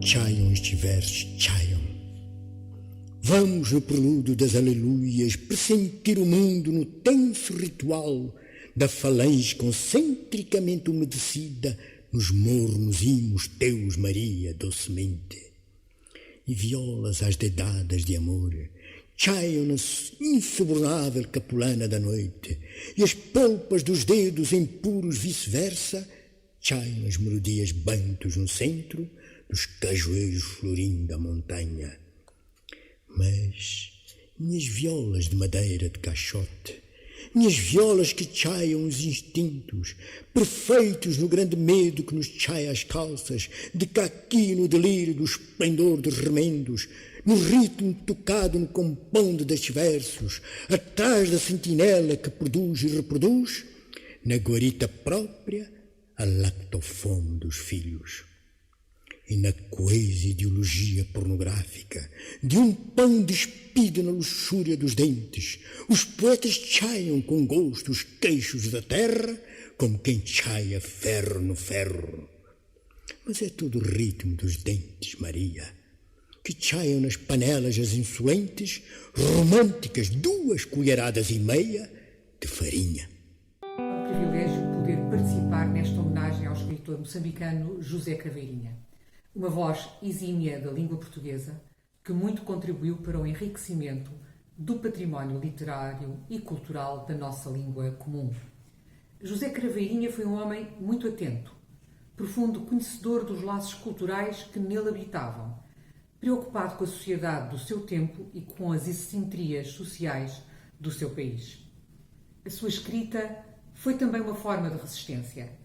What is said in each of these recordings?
Chaiam estes versos, chaiam. Vamos no prelúdio das aleluias pressentir o mundo no tenso ritual da falange concentricamente umedecida nos mornos himos teus, Maria, docemente. E violas às dedadas de amor chaiam na insubornável capulana da noite, e as polpas dos dedos impuros vice-versa chaiam as melodias bantos no centro dos cajueiros florindo a montanha. Mas minhas violas de madeira de caixote, minhas violas que chaiam os instintos, perfeitos no grande medo que nos chaia as calças, de caqui no delírio do esplendor dos remendos, no ritmo tocado no compondo destes versos, atrás da sentinela que produz e reproduz, na guarita própria, a lactofome dos filhos. E na coesa ideologia pornográfica de um pão despido na luxúria dos dentes, os poetas chaiam com gosto os queixos da terra, como quem chaia ferro no ferro. Mas é tudo o ritmo dos dentes, Maria, que chaiam nas panelas as insolentes, românticas 2 colheradas e meia de farinha. É um privilégio poder participar nesta homenagem ao escritor moçambicano José Craveirinha. Uma voz exímia da língua portuguesa que muito contribuiu para o enriquecimento do património literário e cultural da nossa língua comum. José Craveirinha foi um homem muito atento, profundo conhecedor dos laços culturais que nele habitavam, preocupado com a sociedade do seu tempo e com as excentrias sociais do seu país. A sua escrita foi também uma forma de resistência,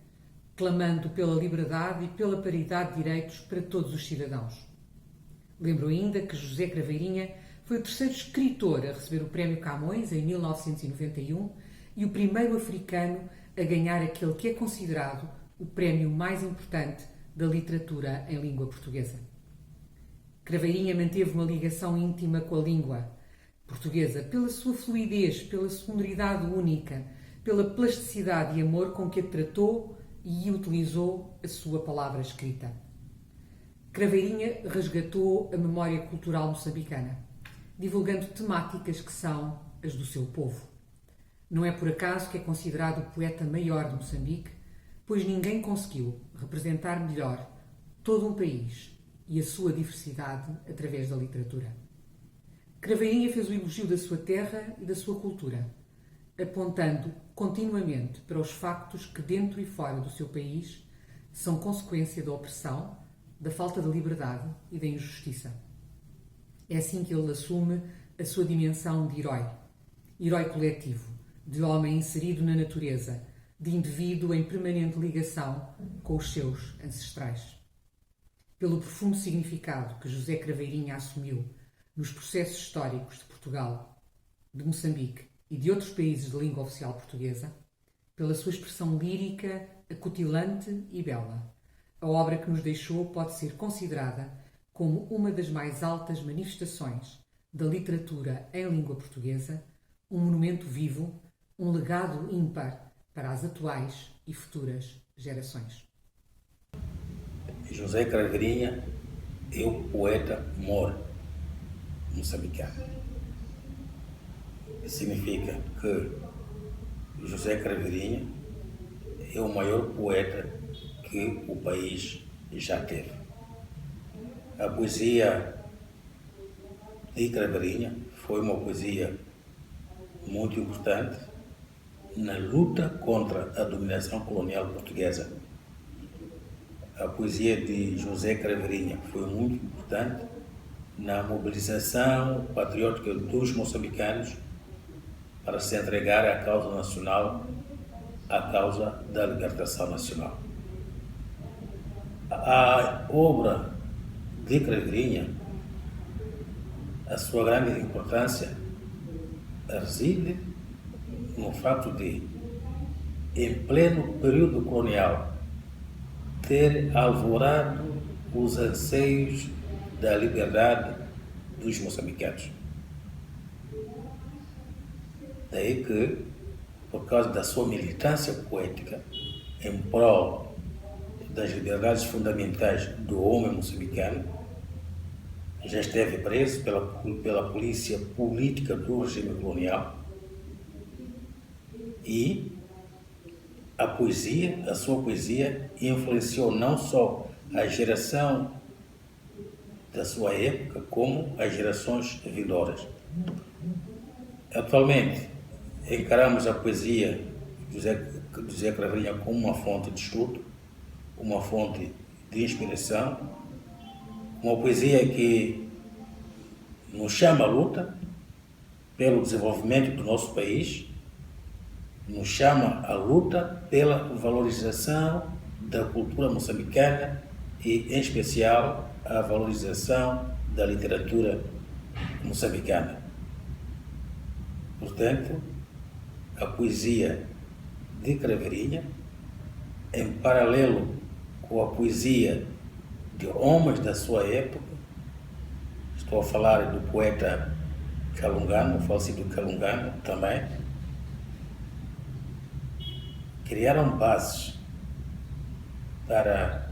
clamando pela liberdade e pela paridade de direitos para todos os cidadãos. Lembro ainda que José Craveirinha foi o terceiro escritor a receber o Prémio Camões em 1991 e o primeiro africano a ganhar aquele que é considerado o prémio mais importante da literatura em língua portuguesa. Craveirinha manteve uma ligação íntima com a língua portuguesa pela sua fluidez, pela sonoridade única, pela plasticidade e amor com que a tratou e utilizou a sua palavra escrita. Craveirinha resgatou a memória cultural moçambicana, divulgando temáticas que são as do seu povo. Não é por acaso que é considerado o poeta maior de Moçambique, pois ninguém conseguiu representar melhor todo um país e a sua diversidade através da literatura. Craveirinha fez o elogio da sua terra e da sua cultura, apontando continuamente para os factos que dentro e fora do seu país são consequência da opressão, da falta de liberdade e da injustiça. É assim que ele assume a sua dimensão de herói coletivo, de homem inserido na natureza, de indivíduo em permanente ligação com os seus ancestrais. Pelo profundo significado que José Craveirinha assumiu nos processos históricos de Portugal, de Moçambique e de outros países de língua oficial portuguesa, pela sua expressão lírica, acutilante e bela, a obra que nos deixou pode ser considerada como uma das mais altas manifestações da literatura em língua portuguesa, um monumento vivo, um legado ímpar para as atuais e futuras gerações. José Craveirinha é o poeta mor moçambicano. Significa que José Craveirinha é o maior poeta que o país já teve. A poesia de Craveirinha foi uma poesia muito importante na luta contra a dominação colonial portuguesa. A poesia de José Craveirinha foi muito importante na mobilização patriótica dos moçambicanos para se entregar à causa nacional, à causa da libertação nacional. A obra de Craveirinha, a sua grande importância reside no fato de, em pleno período colonial, ter alvorado os anseios da liberdade dos moçambicanos. Daí que, por causa da sua militância poética em prol das liberdades fundamentais do homem moçambicano, já esteve preso pela polícia política do regime colonial, e a sua poesia influenciou não só a geração da sua época, como as gerações vindouras. Atualmente, encaramos a poesia de José Craveirinha como uma fonte de estudo, uma fonte de inspiração, uma poesia que nos chama à luta pelo desenvolvimento do nosso país, nos chama à luta pela valorização da cultura moçambicana e, em especial, a valorização da literatura moçambicana. Portanto, a poesia de Craveirinha, em paralelo com a poesia de homens da sua época, estou a falar do poeta Kalungano, falecido Kalungano também, criaram bases para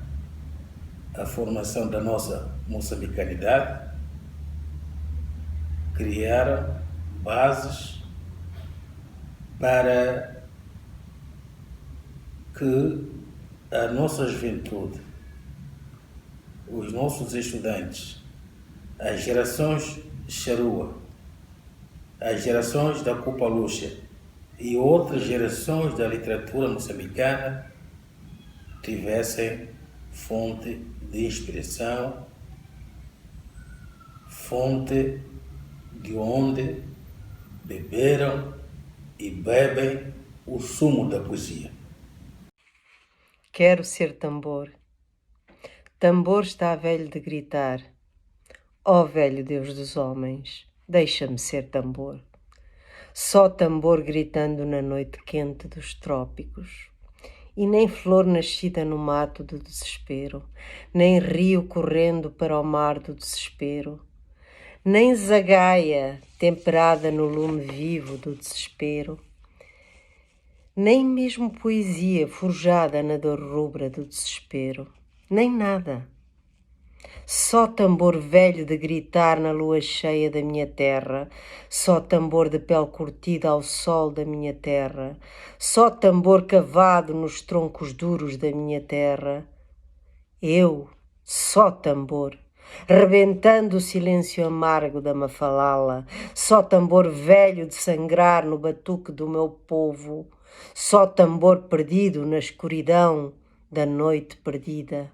a formação da nossa moçambicanidade, criaram bases para que a nossa juventude, os nossos estudantes, as gerações Charrua, as gerações da Cupaluxa e outras gerações da literatura moçambicana tivessem fonte de inspiração, fonte de onde beberam e bebem o sumo da poesia. Quero ser tambor. Tambor está velho de gritar. Ó velho Deus dos homens, deixa-me ser tambor. Só tambor gritando na noite quente dos trópicos. E nem flor nascida no mato do desespero, nem rio correndo para o mar do desespero, nem zagaia temperada no lume vivo do desespero, nem mesmo poesia forjada na dor rubra do desespero, nem nada. Só tambor velho de gritar na lua cheia da minha terra, só tambor de pele curtida ao sol da minha terra, só tambor cavado nos troncos duros da minha terra. Eu, só tambor, rebentando o silêncio amargo da mafalala, só tambor velho de sangrar no batuque do meu povo, só tambor perdido na escuridão da noite perdida.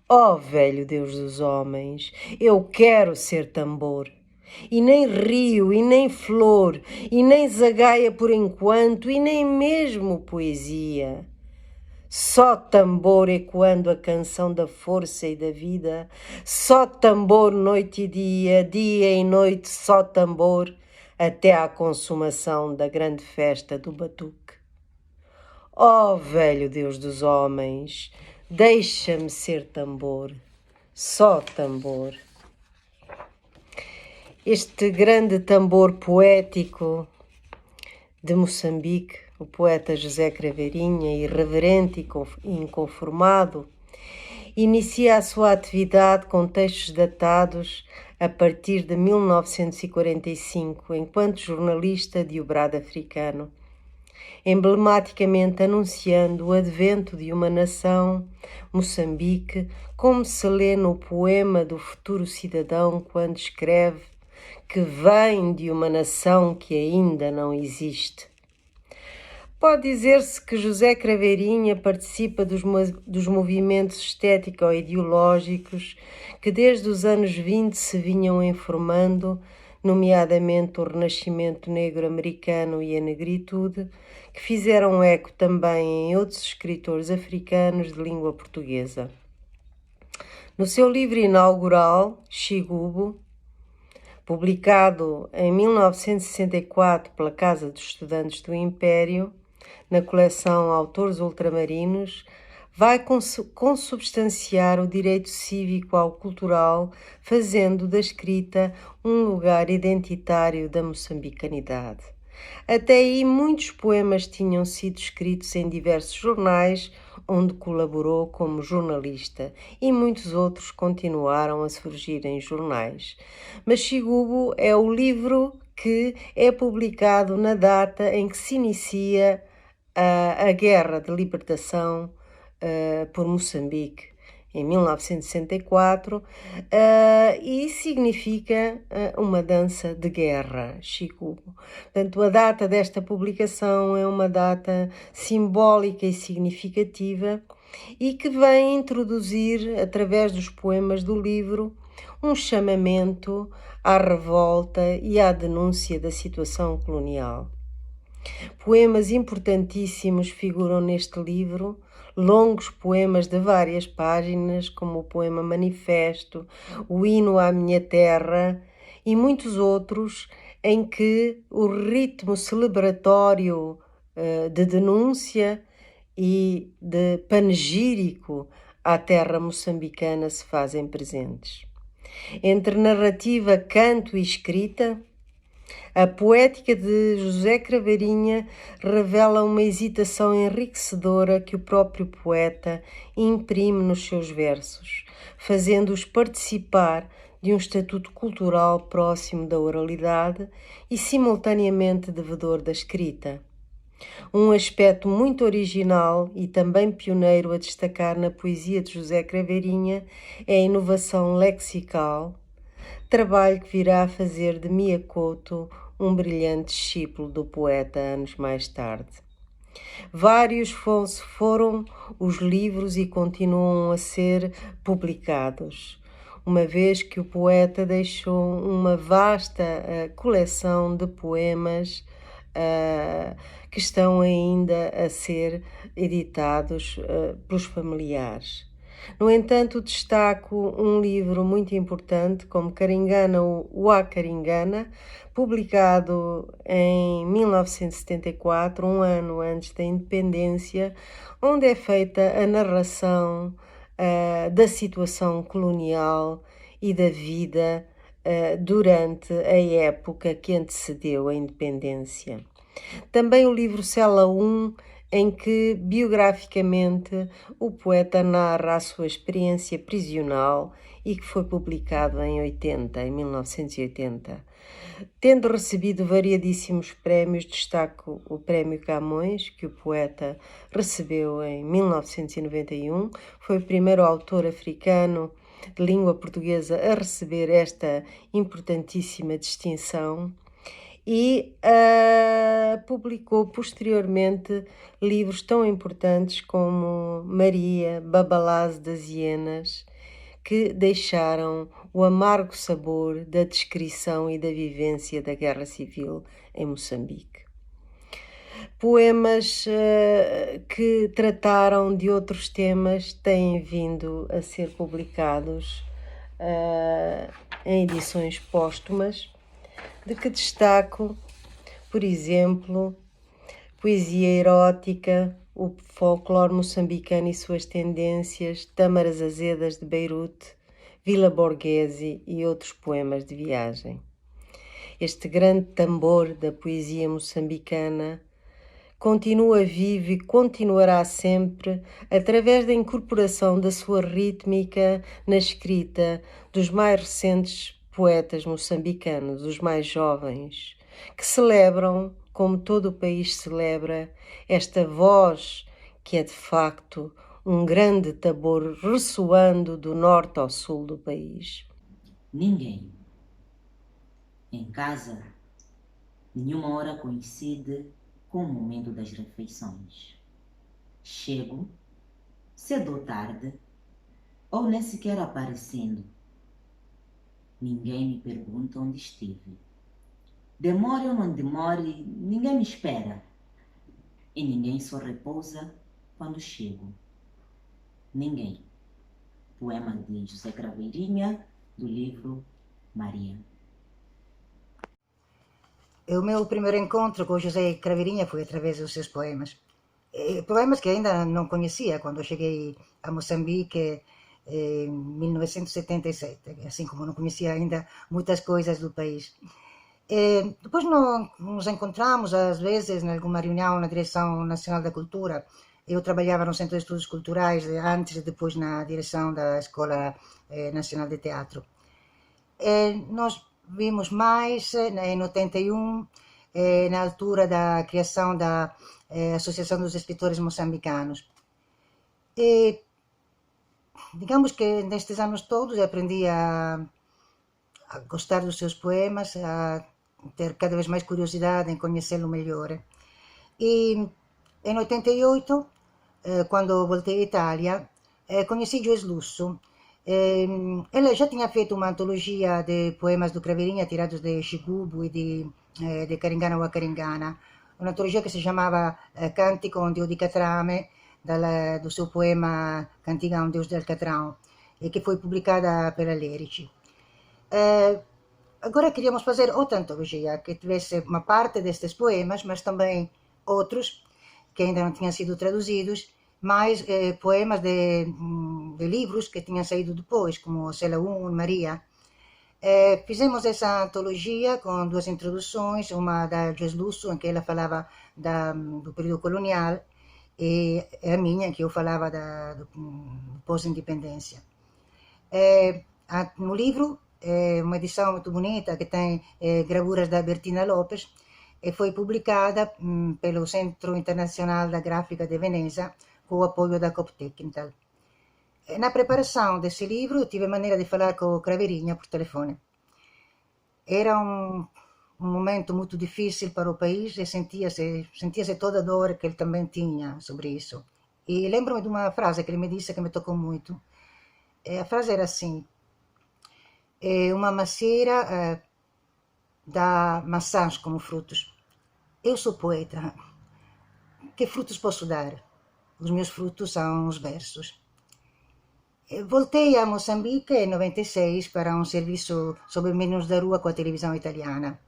Ó velho Deus dos homens, eu quero ser tambor, e nem rio, e nem flor, e nem zagaia por enquanto, e nem mesmo poesia. Só tambor ecoando a canção da força e da vida, só tambor noite e dia, dia e noite, só tambor, até à consumação da grande festa do batuque. Ó velho Deus dos homens, deixa-me ser tambor, só tambor. Este grande tambor poético de Moçambique, o poeta José Craveirinha, irreverente e inconformado, inicia a sua atividade com textos datados a partir de 1945, enquanto jornalista de O Brado Africano, emblematicamente anunciando o advento de uma nação, Moçambique, como se lê no poema do futuro cidadão quando escreve que vem de uma nação que ainda não existe. Pode dizer-se que José Craveirinha participa dos movimentos estético-ideológicos que desde os anos 20 se vinham informando, nomeadamente o Renascimento Negro Americano e a Negritude, que fizeram eco também em outros escritores africanos de língua portuguesa. No seu livro inaugural, Xigubo, publicado em 1964 pela Casa dos Estudantes do Império, na coleção Autores Ultramarinos, vai consubstanciar o direito cívico ao cultural, fazendo da escrita um lugar identitário da moçambicanidade. Até aí, muitos poemas tinham sido escritos em diversos jornais onde colaborou como jornalista, e muitos outros continuaram a surgir em jornais. Mas Chigubo é o livro que é publicado na data em que se inicia a Guerra de Libertação por Moçambique, em 1964, e significa uma dança de guerra, Chigubo. Portanto, a data desta publicação é uma data simbólica e significativa e que vem introduzir, através dos poemas do livro, um chamamento à revolta e à denúncia da situação colonial. Poemas importantíssimos figuram neste livro, longos poemas de várias páginas, como o poema Manifesto, o Hino à Minha Terra e muitos outros em que o ritmo celebratório de denúncia e de panegírico à terra moçambicana se fazem presentes. Entre narrativa, canto e escrita, a poética de José Craveirinha revela uma hesitação enriquecedora que o próprio poeta imprime nos seus versos, fazendo-os participar de um estatuto cultural próximo da oralidade e simultaneamente devedor da escrita. Um aspecto muito original e também pioneiro a destacar na poesia de José Craveirinha é a inovação lexical, trabalho que virá a fazer de Mia Couto um brilhante discípulo do poeta anos mais tarde. Vários foram os livros e continuam a ser publicados, uma vez que o poeta deixou uma vasta coleção de poemas que estão ainda a ser editados pelos familiares. No entanto, destaco um livro muito importante, como Caringana, o A Caringana, publicado em 1974, um ano antes da independência, onde é feita a narração da situação colonial e da vida durante a época que antecedeu a independência. Também o livro Cela 1, em que, biograficamente, o poeta narra a sua experiência prisional e que foi publicado em 1980. Tendo recebido variadíssimos prémios, destaco o Prémio Camões, que o poeta recebeu em 1991. Foi o primeiro autor africano de língua portuguesa a receber esta importantíssima distinção. E publicou posteriormente livros tão importantes como Maria, Babalás das Hienas, que deixaram o amargo sabor da descrição e da vivência da Guerra Civil em Moçambique. Poemas que trataram de outros temas têm vindo a ser publicados em edições póstumas, de que destaco, por exemplo, poesia erótica, o folclore moçambicano e suas tendências, Tâmaras Azedas de Beirute, Vila Borghese e outros poemas de viagem. Este grande tambor da poesia moçambicana continua vivo e continuará sempre através da incorporação da sua rítmica na escrita dos mais recentes poetas moçambicanos, os mais jovens, que celebram, como todo o país celebra, esta voz que é de facto um grande tambor ressoando do norte ao sul do país. Ninguém. Em casa, nenhuma hora coincide com o momento das refeições. Chego, cedo ou tarde, ou nem sequer aparecendo. Ninguém me pergunta onde estive. Demore ou não demore, ninguém me espera. E ninguém só repousa quando chego. Ninguém. Poema de José Craveirinha, do livro Maria. O meu primeiro encontro com o José Craveirinha foi através dos seus poemas. Poemas que ainda não conhecia quando eu cheguei a Moçambique em 1977, assim como não conhecia ainda muitas coisas do país. Depois nos encontramos, às vezes, em alguma reunião na Direção Nacional da Cultura, Eu trabalhava no Centro de Estudos Culturais antes e depois na direção da Escola Nacional de Teatro. Nós vimos mais em 81, na altura da criação da Associação dos Escritores Moçambicanos. E, digamos que nestes anos todos eu aprendi a gostar dos seus poemas, a ter cada vez mais curiosidade em conhecê-lo melhor. E em 88, quando voltei à Itália, conheci Joyce Lusso. Ela já tinha feito uma antologia de poemas do Craveirinha tirados de Xigubu e de Caringana ou Caringana, uma antologia que se chamava Cantico a un Dio di Catrame, do seu poema Cantiga a un Deus del Catrão, e que foi publicada pela Lerici. Agora queríamos fazer outra antologia que tivesse uma parte destes poemas, mas também outros que ainda não tinham sido traduzidos, mais poemas de livros que tinham saído depois, como Sela 1, Maria. Fizemos essa antologia com duas introduções, uma da Joyce Lusso, em que ela falava do período colonial, e a minha, em que eu falava do pós-independência. No livro, uma edição muito bonita, que tem gravuras da Bertina Lopes, e foi publicada pelo Centro Internacional da Gráfica de Veneza, com o apoio da Coptechnical. Na preparação desse livro, eu tive a maneira de falar com o Craveirinha por telefone. Era um momento muito difícil para o país e sentia-se toda a dor que ele também tinha sobre isso. E lembro-me de uma frase que ele me disse que me tocou muito. A frase era assim: uma macieira dá maçãs como frutos. Eu sou poeta. Que frutos posso dar? Os meus frutos são os versos. Voltei a Moçambique em 96 para um serviço sobre Meninos da Rua com a televisão italiana.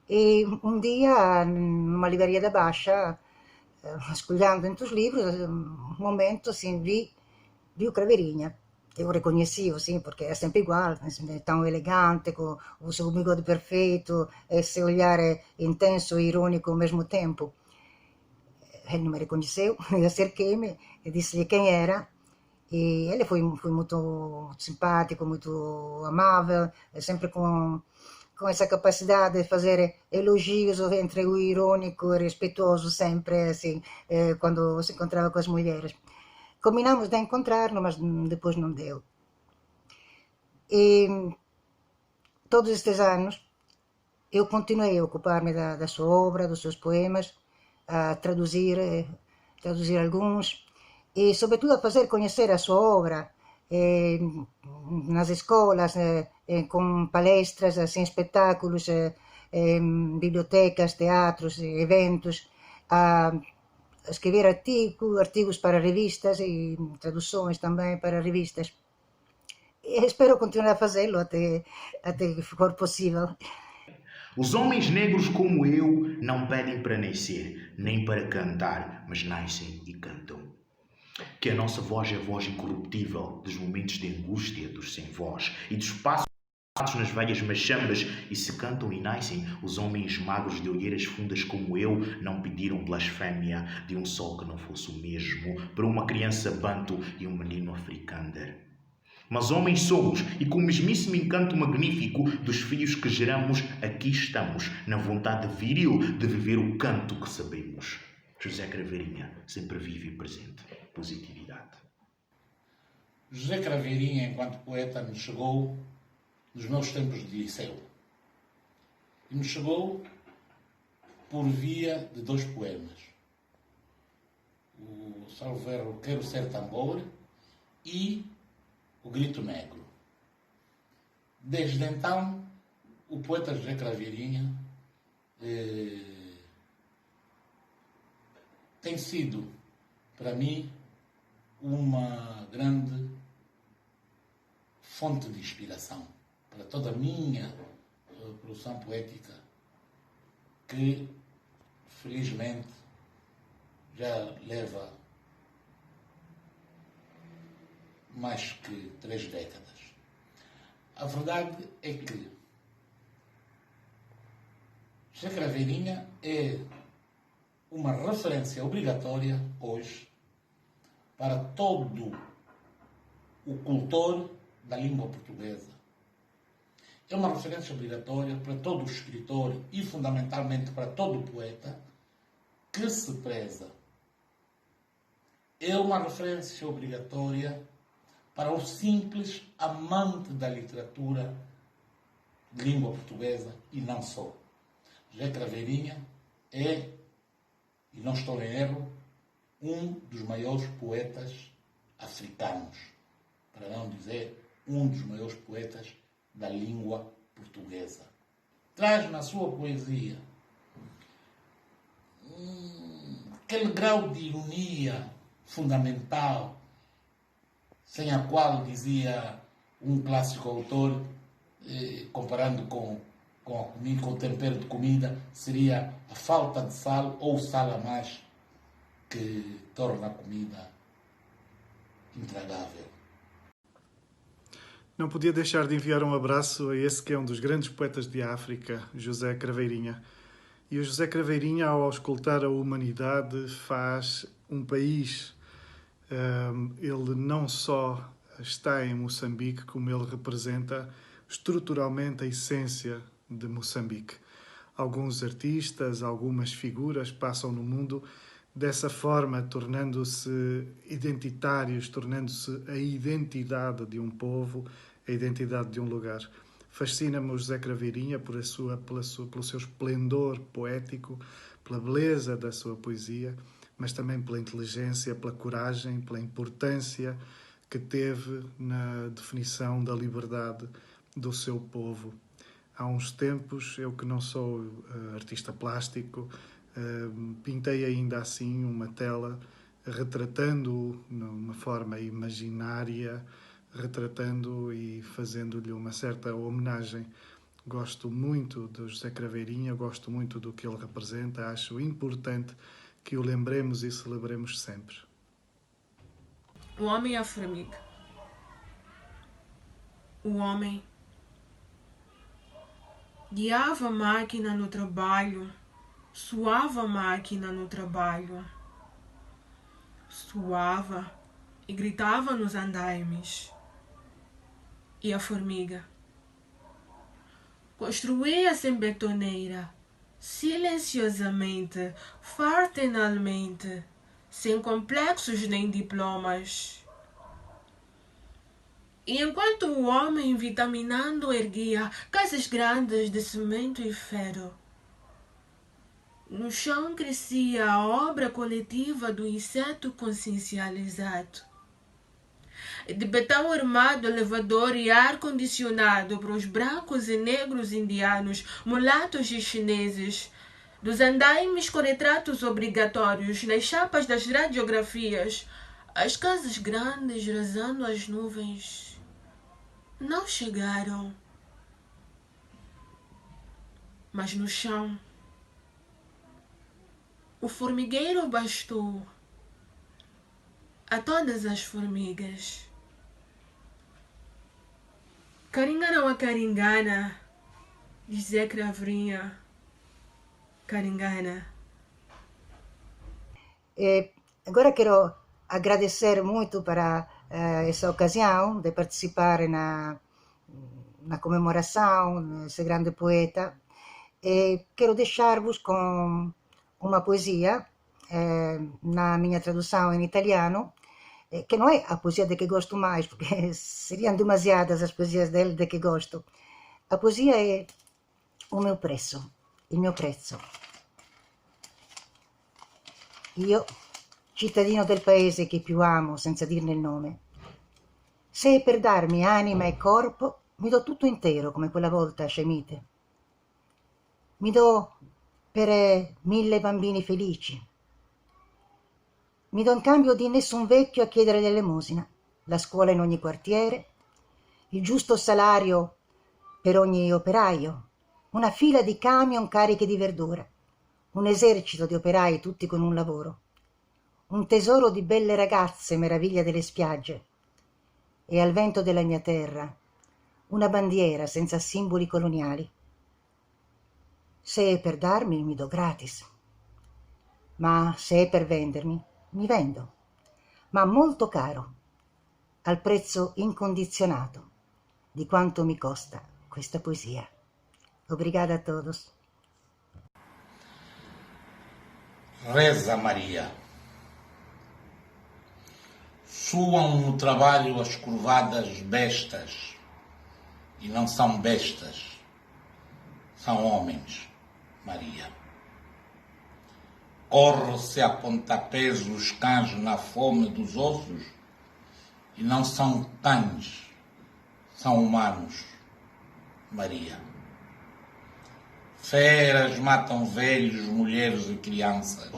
E um dia, numa livraria da Baixa, escolhendo entre os livros, um momento assim, vi o Craveirinha. Eu reconheci-o, sim, porque é sempre igual, é tão elegante, com o seu bigode perfeito, esse olhar intenso e irônico ao mesmo tempo. Ele não me reconheceu, eu acerquei-me e disse-lhe quem era. E ele foi muito simpático, muito amável, sempre com essa capacidade de fazer elogios entre o irônico e respeitoso, sempre assim, quando se encontrava com as mulheres. Combinamos de encontrar-nos, mas depois não deu. E todos estes anos eu continuei a ocupar-me da sua obra, dos seus poemas, a traduzir alguns, e sobretudo a fazer conhecer a sua obra nas escolas, com palestras, assim, espetáculos, bibliotecas, teatros, eventos, a escrever artigos para revistas e traduções também para revistas. E espero continuar a fazê-lo até que for possível. Os homens negros como eu não pedem para nascer, nem para cantar, mas nascem e cantam. Que a nossa voz é a voz incorruptível dos momentos de angústia dos sem voz e dos passos nas veias machambas, e se cantam e nascem, os homens magros de olheiras fundas como eu não pediram blasfémia de um sol que não fosse o mesmo para uma criança banto e um menino africânder. Mas homens somos, e com o mesmíssimo encanto magnífico dos filhos que geramos, aqui estamos, na vontade viril de viver o canto que sabemos. José Craveirinha, sempre vivo e presente. Positividade. José Craveirinha, enquanto poeta, me chegou nos meus tempos de liceu. E me chegou por via de dois poemas. O salvo erro, Quero Ser Tambor e O Grito Negro. Desde então, o poeta José Craveirinha tem sido, para mim, uma grande fonte de inspiração para toda a minha produção poética, que, felizmente, já leva mais que 3 décadas. A verdade é que José Craveirinha é uma referência obrigatória hoje para todo o cultor da língua portuguesa. É uma referência obrigatória para todo o escritor e, fundamentalmente, para todo o poeta que se preza. É uma referência obrigatória para o simples amante da literatura de língua portuguesa e não só. José Craveirinha é, e não estou em erro, um dos maiores poetas africanos, para não dizer um dos maiores poetas da língua portuguesa. Traz na sua poesia aquele grau de ironia fundamental, sem a qual, dizia um clássico autor, comparando com o tempero de comida, seria a falta de sal ou sal a mais que torna a comida intragável. Não podia deixar de enviar um abraço a esse que é um dos grandes poetas de África, José Craveirinha. E o José Craveirinha, ao auscultar a humanidade, faz um país. Ele não só está em Moçambique, como ele representa estruturalmente a essência de Moçambique. Alguns artistas, algumas figuras passam no mundo dessa forma, tornando-se identitários, tornando-se a identidade de um povo, a identidade de um lugar. Fascina-me o José Craveirinha pelo seu esplendor poético, pela beleza da sua poesia, mas também pela inteligência, pela coragem, pela importância que teve na definição da liberdade do seu povo. Há uns tempos, eu que não sou artista plástico, pintei ainda assim uma tela retratando-o numa forma imaginária, retratando e fazendo-lhe uma certa homenagem. Gosto muito do José Craveirinha, gosto muito do que ele representa, acho importante que o lembremos e celebremos sempre. O homem e a formiga. O homem guiava a máquina no trabalho, suava a máquina no trabalho, suava e gritava nos andaimes. E a formiga construía-se em betoneira, silenciosamente, fraternalmente, sem complexos nem diplomas. E enquanto o homem vitaminando erguia casas grandes de cimento e ferro, no chão crescia a obra coletiva do inseto consciencializado. De betão armado, elevador e ar-condicionado para os brancos e negros indianos, mulatos e chineses, dos andaimes com retratos obrigatórios nas chapas das radiografias, as casas grandes rezando as nuvens não chegaram. Mas no chão, o formigueiro bastou a todas as formigas. Caringana ou caringana, José Craveirinha, caringana. Agora quero agradecer muito para essa ocasião de participar na comemoração desse grande poeta. Quero deixar-vos com uma poesia na minha tradução em italiano, que não é a poesia de que gosto mais, porque seriam demasiadas as poesias dele de que gosto. A poesia é o mio prezzo. Io, cittadino del paese che più amo senza dirne il nome, se è per darmi anima e corpo, mi do tutto intero come quella volta a Cemite. Mi do per 1000 bambini felici. Mi do in cambio di nessun vecchio a chiedere l'elemosina, la scuola in ogni quartiere, il giusto salario per ogni operaio, una fila di camion carichi di verdura, un esercito di operai tutti con un lavoro, un tesoro di belle ragazze, meraviglia delle spiagge, e al vento della mia terra una bandiera senza simboli coloniali. Se è per darmi, mi do gratis, ma se è per vendermi, mi vendo. ma molto caro, al prezzo incondizionato di quanto mi costa questa poesia. Obrigada a todos. Reza Maria. Suam no trabalho as curvadas bestas, e não são bestas, são homens, Maria. Corre-se a pontapés os cães na fome dos ossos, e não são cães, são humanos, Maria. Feras matam velhos, mulheres e crianças,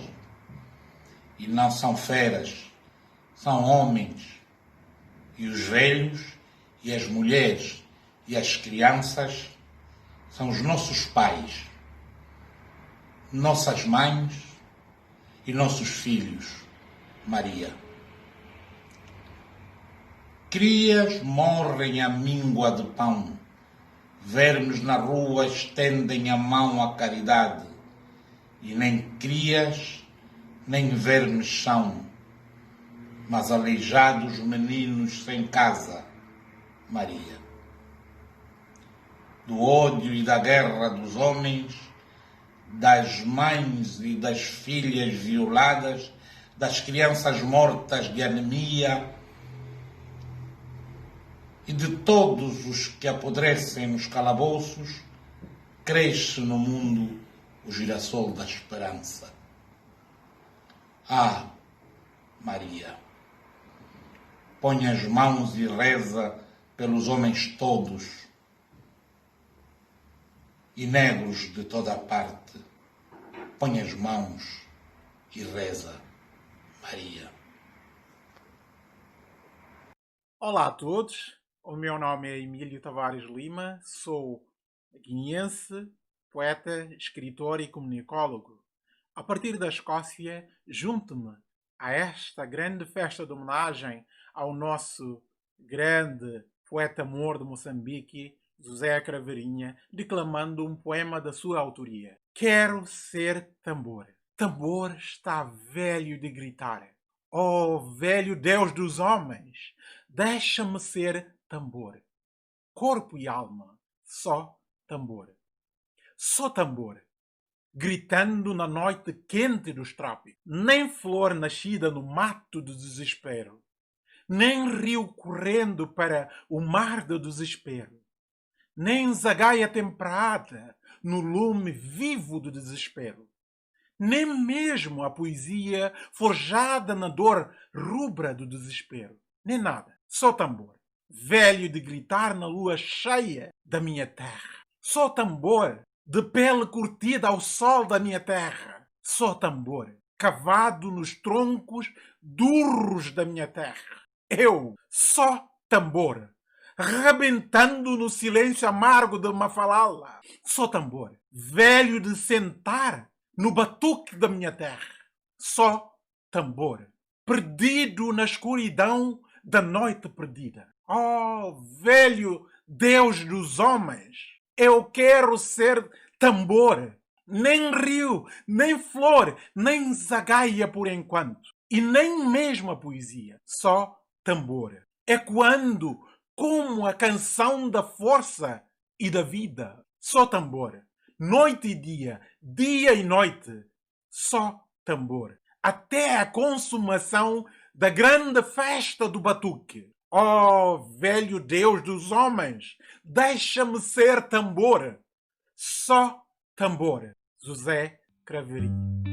e não são feras, são homens, e os velhos, e as mulheres, e as crianças são os nossos pais, nossas mães e nossos filhos, Maria. Crias morrem à míngua de pão, vermes na rua estendem a mão à caridade, e nem crias nem vermes são, mas aleijados meninos sem casa, Maria. Do ódio e da guerra dos homens, das mães e das filhas violadas, das crianças mortas de anemia e de todos os que apodrecem nos calabouços, cresce no mundo o girassol da esperança. Ah, Maria, põe as mãos e reza pelos homens todos e negros de toda a parte. Põe as mãos e reza, Maria. Olá a todos, o meu nome é Emílio Tavares Lima, sou guineense, poeta, escritor e comunicólogo. A partir da Escócia, junto-me a esta grande festa de homenagem ao nosso grande poeta-mor de Moçambique, José Craveirinha, declamando um poema da sua autoria. Quero ser tambor. Tambor está velho de gritar. Oh, velho Deus dos homens, deixa-me ser tambor. Corpo e alma, só tambor. Só tambor, gritando na noite quente dos trópicos. Nem flor nascida no mato do desespero, nem rio correndo para o mar do desespero, nem zagaia temperada no lume vivo do desespero, nem mesmo a poesia forjada na dor rubra do desespero, nem nada, só tambor, velho de gritar na lua cheia da minha terra, só tambor, de pele curtida ao sol da minha terra, só tambor, cavado nos troncos durros da minha terra, eu, só tambor, rebentando no silêncio amargo de uma falala, só tambor, velho de sentar no batuque da minha terra, só tambor, perdido na escuridão da noite perdida. Oh, velho Deus dos homens, eu quero ser tambor, nem rio, nem flor, nem zagaia por enquanto, e nem mesmo a poesia, só tambor, ecoando como a canção da força e da vida, só tambor, noite e dia e noite, só tambor, até a consumação da grande festa do batuque. Oh, velho Deus dos homens, deixa-me ser tambor, só tambor. José Craveirinha.